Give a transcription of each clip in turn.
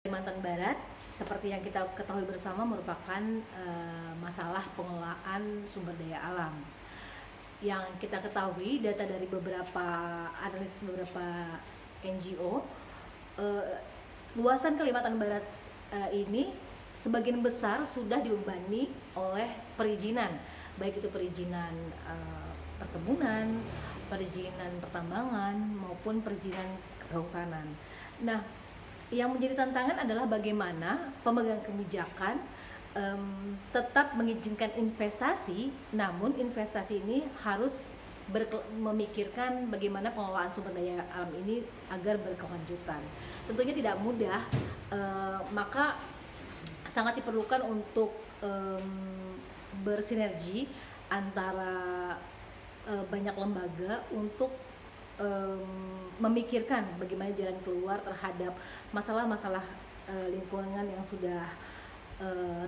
Kalimantan Barat, seperti yang kita ketahui bersama, merupakan masalah pengelolaan sumber daya alam. Yang kita ketahui, data dari beberapa analisis beberapa NGO, luasan Kalimantan Barat ini sebagian besar sudah dibebani oleh perizinan, baik itu perizinan perkebunan, perizinan pertambangan, maupun perizinan kehutanan. Nah, yang menjadi tantangan adalah bagaimana pemegang kebijakan tetap mengizinkan investasi, namun investasi ini harus memikirkan bagaimana pengelolaan sumber daya alam ini agar berkelanjutan. Tentunya tidak mudah, maka sangat diperlukan untuk bersinergi antara banyak lembaga untuk memikirkan bagaimana jalan keluar terhadap masalah-masalah lingkungan yang sudah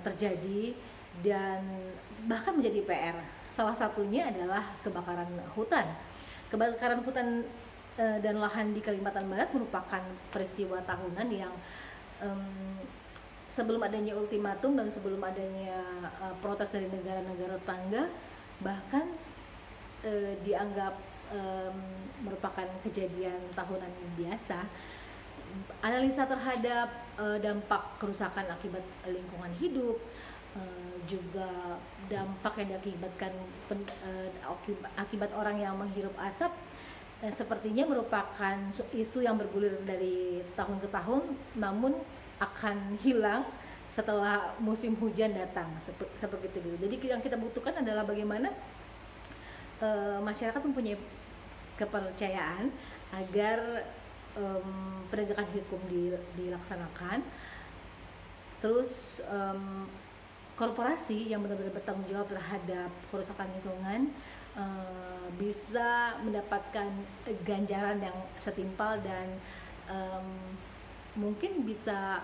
terjadi dan bahkan menjadi PR. Salah satunya adalah kebakaran hutan. Kebakaran hutan dan lahan di Kalimantan Barat merupakan peristiwa tahunan yang sebelum adanya ultimatum dan sebelum adanya protes dari negara-negara tetangga, bahkan dianggap merupakan kejadian tahunan biasa. Analisa terhadap dampak kerusakan akibat lingkungan hidup, juga dampak yang diakibatkan akibat orang yang menghirup asap, sepertinya merupakan isu yang bergulir dari tahun ke tahun, namun akan hilang setelah musim hujan datang, seperti itu. Jadi yang kita butuhkan adalah bagaimana masyarakat mempunyai kepercayaan agar penegakan hukum dilaksanakan. Terus korporasi yang benar-benar bertanggung jawab terhadap kerusakan lingkungan bisa mendapatkan ganjaran yang setimpal dan mungkin bisa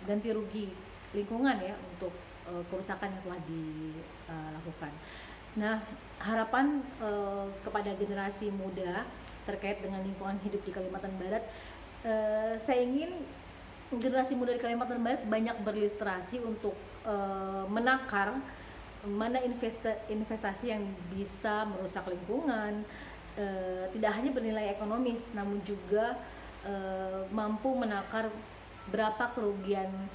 ganti rugi lingkungan ya untuk kerusakan yang telah dilakukan. Nah, harapan kepada generasi muda terkait dengan lingkungan hidup di Kalimantan Barat, saya ingin generasi muda di Kalimantan Barat banyak berliterasi untuk menakar mana investasi yang bisa merusak lingkungan, tidak hanya bernilai ekonomis, namun juga mampu menakar berapa kerugian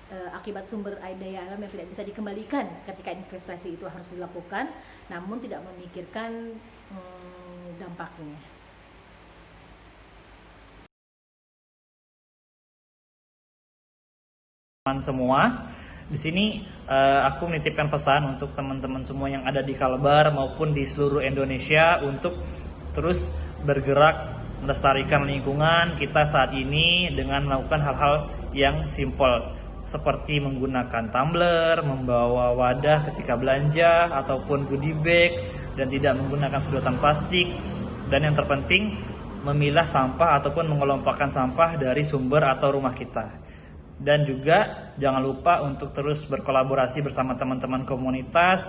akibat sumber daya alam yang tidak bisa dikembalikan ketika investasi itu harus dilakukan, namun tidak memikirkan dampaknya. Teman semua, di sini aku menitipkan pesan untuk teman-teman semua yang ada di Kalbar maupun di seluruh Indonesia untuk terus bergerak melestarikan lingkungan kita saat ini dengan melakukan hal-hal yang simpel, seperti menggunakan tumbler, membawa wadah ketika belanja ataupun goodie bag, dan tidak menggunakan sedotan plastik. Dan yang terpenting, memilah sampah ataupun mengelompokkan sampah dari sumber atau rumah kita. Dan juga jangan lupa untuk terus berkolaborasi bersama teman-teman komunitas,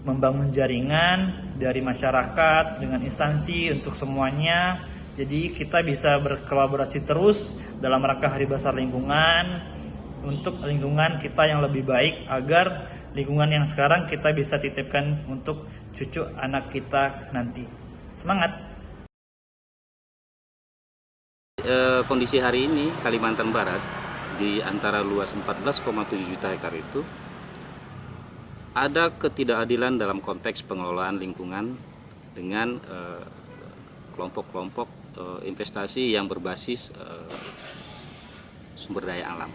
membangun jaringan dari masyarakat dengan instansi untuk semuanya. Jadi kita bisa berkolaborasi terus dalam rangka Hari Besar Lingkungan, untuk lingkungan kita yang lebih baik, agar lingkungan yang sekarang kita bisa titipkan untuk cucu anak kita nanti. Semangat! Kondisi hari ini Kalimantan Barat di antara luas 14,7 juta hektar itu ada ketidakadilan dalam konteks pengelolaan lingkungan dengan kelompok-kelompok investasi yang berbasis sumber daya alam.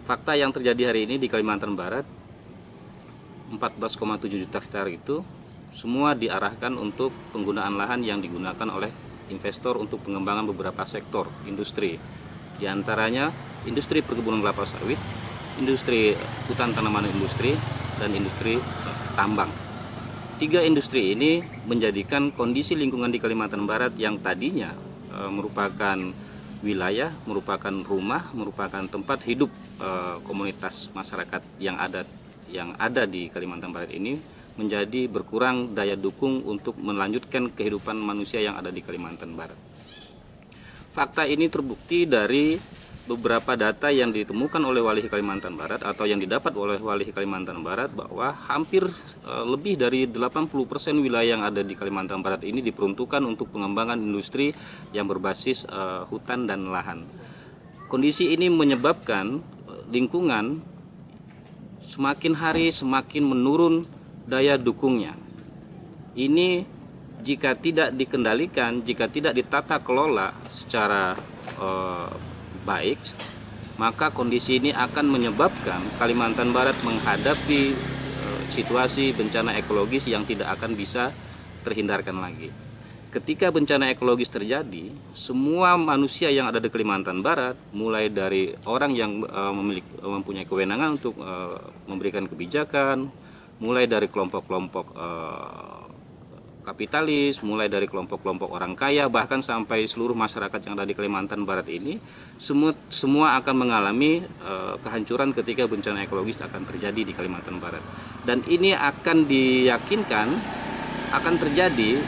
Fakta yang terjadi hari ini di Kalimantan Barat, 14,7 juta hektar itu semua diarahkan untuk penggunaan lahan yang digunakan oleh investor untuk pengembangan beberapa sektor industri. Di antaranya industri perkebunan kelapa sawit, industri hutan tanaman industri, dan industri tambang. 3 industri ini menjadikan kondisi lingkungan di Kalimantan Barat yang tadinya merupakan wilayah, merupakan rumah, merupakan tempat hidup komunitas masyarakat yang ada di Kalimantan Barat ini menjadi berkurang daya dukung untuk melanjutkan kehidupan manusia yang ada di Kalimantan Barat. fakta ini terbukti dari beberapa data yang ditemukan oleh Walhi Kalimantan Barat atau yang didapat oleh Walhi Kalimantan Barat bahwa hampir lebih dari 80% wilayah yang ada di Kalimantan Barat ini diperuntukkan untuk pengembangan industri yang berbasis hutan dan lahan. Kondisi ini menyebabkan lingkungan semakin hari semakin menurun daya dukungnya. Ini jika tidak dikendalikan, jika tidak ditata kelola secara baik, maka kondisi ini akan menyebabkan Kalimantan Barat menghadapi situasi bencana ekologis yang tidak akan bisa terhindarkan lagi. Ketika bencana ekologis terjadi, semua manusia yang ada di Kalimantan Barat, mulai dari orang yang mempunyai kewenangan untuk memberikan kebijakan, mulai dari kelompok-kelompok kapitalis, mulai dari kelompok-kelompok orang kaya, bahkan sampai seluruh masyarakat yang ada di Kalimantan Barat ini, semua akan mengalami kehancuran ketika bencana ekologis akan terjadi di Kalimantan Barat. Dan ini akan diyakinkan akan terjadi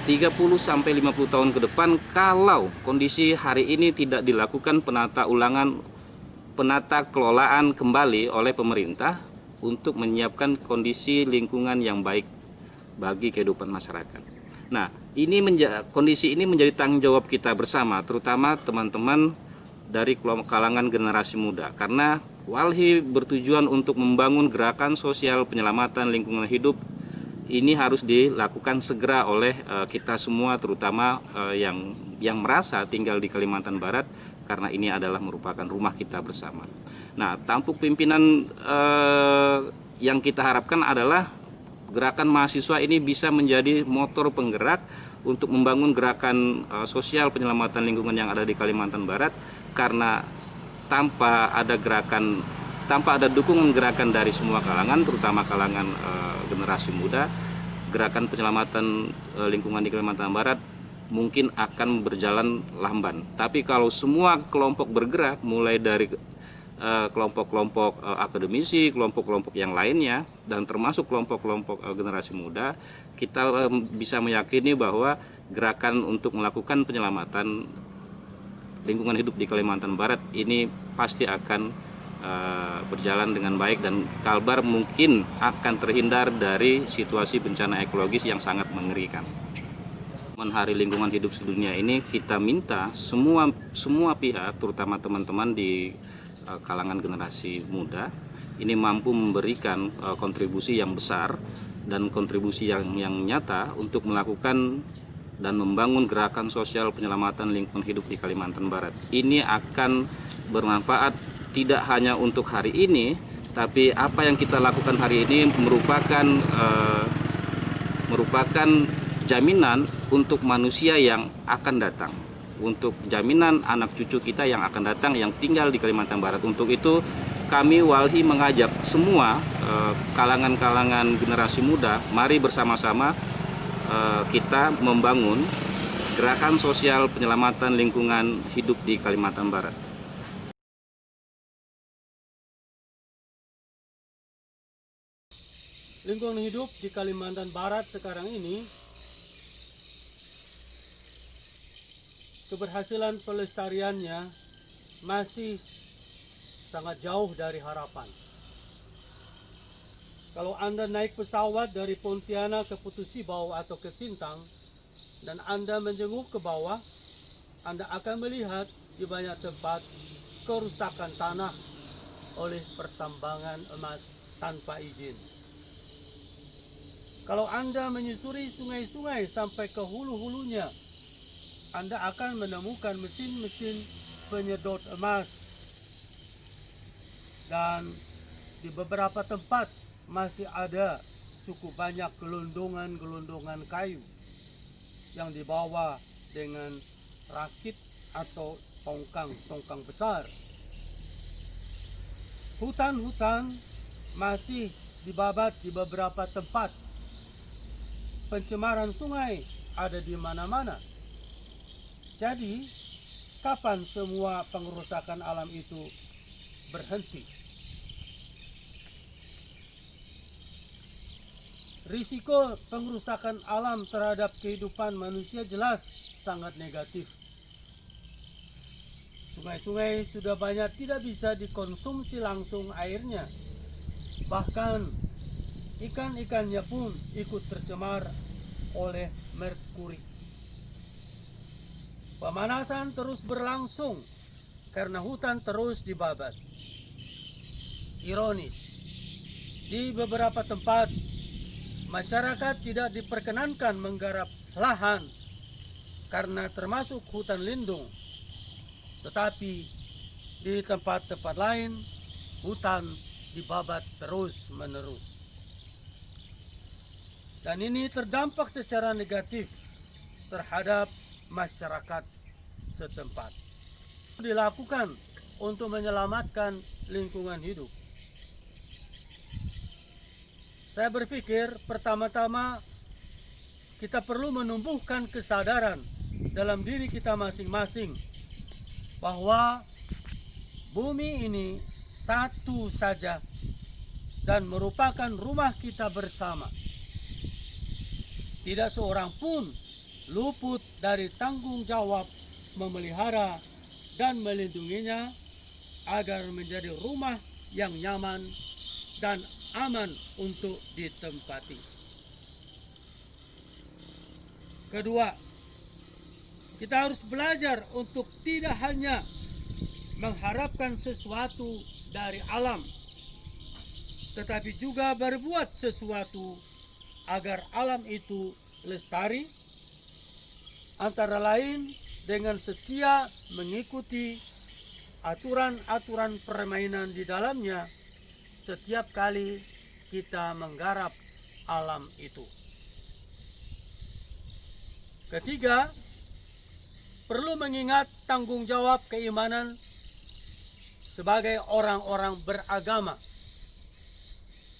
30-50 tahun ke depan kalau kondisi hari ini tidak dilakukan penata kelolaan kembali oleh pemerintah untuk menyiapkan kondisi lingkungan yang baik bagi kehidupan masyarakat. Nah, kondisi ini menjadi tanggung jawab kita bersama, terutama teman-teman dari kalangan generasi muda, karena Walhi bertujuan untuk membangun gerakan sosial penyelamatan lingkungan hidup. Ini harus dilakukan segera oleh kita semua, terutama yang merasa tinggal di Kalimantan Barat, karena ini adalah merupakan rumah kita bersama. Nah, tampuk pimpinan yang kita harapkan adalah gerakan mahasiswa ini bisa menjadi motor penggerak untuk membangun gerakan sosial penyelamatan lingkungan yang ada di Kalimantan Barat, karena tanpa ada dukungan gerakan dari semua kalangan, terutama kalangan generasi muda, gerakan penyelamatan lingkungan di Kalimantan Barat mungkin akan berjalan lamban. Tapi kalau semua kelompok bergerak, mulai dari kelompok-kelompok akademisi, kelompok-kelompok yang lainnya, dan termasuk kelompok-kelompok generasi muda, kita bisa meyakini bahwa gerakan untuk melakukan penyelamatan lingkungan hidup di Kalimantan Barat ini pasti akan berjalan dengan baik, dan Kalbar mungkin akan terhindar dari situasi bencana ekologis yang sangat mengerikan. Hari Lingkungan Hidup Sedunia ini kita minta semua pihak, terutama teman-teman di kalangan generasi muda ini mampu memberikan kontribusi yang besar dan kontribusi yang nyata untuk melakukan dan membangun gerakan sosial penyelamatan lingkungan hidup di Kalimantan Barat. Ini akan bermanfaat tidak hanya untuk hari ini, tapi apa yang kita lakukan hari ini merupakan jaminan untuk manusia yang akan datang, untuk jaminan anak cucu kita yang akan datang yang tinggal di Kalimantan Barat. Untuk itu kami Walhi mengajak semua kalangan-kalangan generasi muda, mari bersama-sama kita membangun gerakan sosial penyelamatan lingkungan hidup di Kalimantan Barat. Lingkungan hidup di Kalimantan Barat sekarang ini, keberhasilan pelestariannya masih sangat jauh dari harapan. Kalau Anda naik pesawat dari Pontianak ke Putusibau atau ke Sintang dan Anda menjenguk ke bawah, Anda akan melihat di banyak tempat kerusakan tanah oleh pertambangan emas tanpa izin. Kalau Anda menyusuri sungai-sungai sampai ke hulu-hulunya, Anda akan menemukan mesin-mesin penyedot emas. Dan di beberapa tempat masih ada cukup banyak gelondongan-gelondongan kayu yang dibawa dengan rakit atau tongkang besar. Hutan-hutan masih dibabat di beberapa tempat. Pencemaran sungai ada di mana-mana. Jadi, kapan semua pengerusakan alam itu berhenti? Risiko pengerusakan alam terhadap kehidupan manusia jelas sangat negatif. Sungai-sungai sudah banyak tidak bisa dikonsumsi langsung airnya. Bahkan ikan-ikannya pun ikut tercemar oleh merkuri. Pemanasan terus berlangsung karena hutan terus dibabat. Ironis, di beberapa tempat masyarakat tidak diperkenankan menggarap lahan karena termasuk hutan lindung. Tetapi di tempat-tempat lain hutan dibabat terus-menerus. Dan ini terdampak secara negatif terhadap masyarakat setempat. Dilakukan untuk menyelamatkan lingkungan hidup. Saya berpikir pertama-tama kita perlu menumbuhkan kesadaran dalam diri kita masing-masing bahwa bumi ini satu saja dan merupakan rumah kita bersama. Tidak seorang pun luput dari tanggung jawab memelihara dan melindunginya agar menjadi rumah yang nyaman dan aman untuk ditempati. Kedua, kita harus belajar untuk tidak hanya mengharapkan sesuatu dari alam, tetapi juga berbuat sesuatu agar alam itu lestari, antara lain dengan setia mengikuti aturan-aturan permainan di dalamnya setiap kali kita menggarap alam itu. Ketiga, perlu mengingat tanggung jawab keimanan sebagai orang-orang beragama,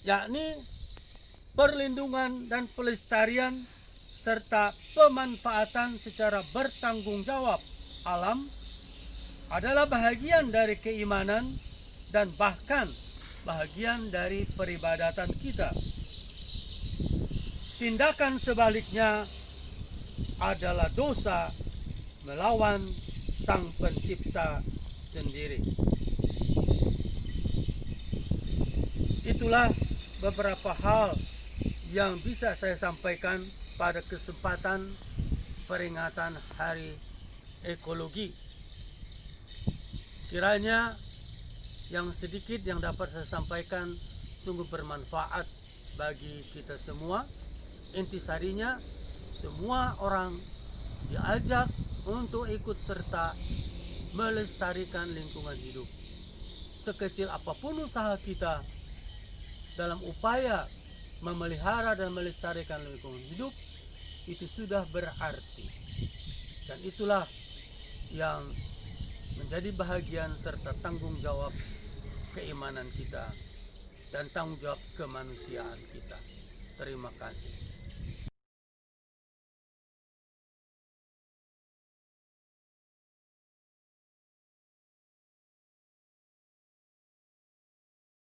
yakni perlindungan dan pelestarian serta pemanfaatan secara bertanggung jawab alam adalah bahagian dari keimanan dan bahkan bahagian dari peribadatan kita. Tindakan sebaliknya adalah dosa melawan Sang Pencipta sendiri. Itulah beberapa hal yang bisa saya sampaikan pada kesempatan peringatan Hari Ekologi. Kiranya yang sedikit yang dapat saya sampaikan sungguh bermanfaat bagi kita semua. Intisarinya, semua orang diajak untuk ikut serta melestarikan lingkungan hidup. Sekecil apapun usaha kita dalam upaya memelihara dan melestarikan lingkungan hidup, itu sudah berarti. Dan itulah yang menjadi bahagian serta tanggung jawab keimanan kita dan tanggung jawab kemanusiaan kita. Terima kasih.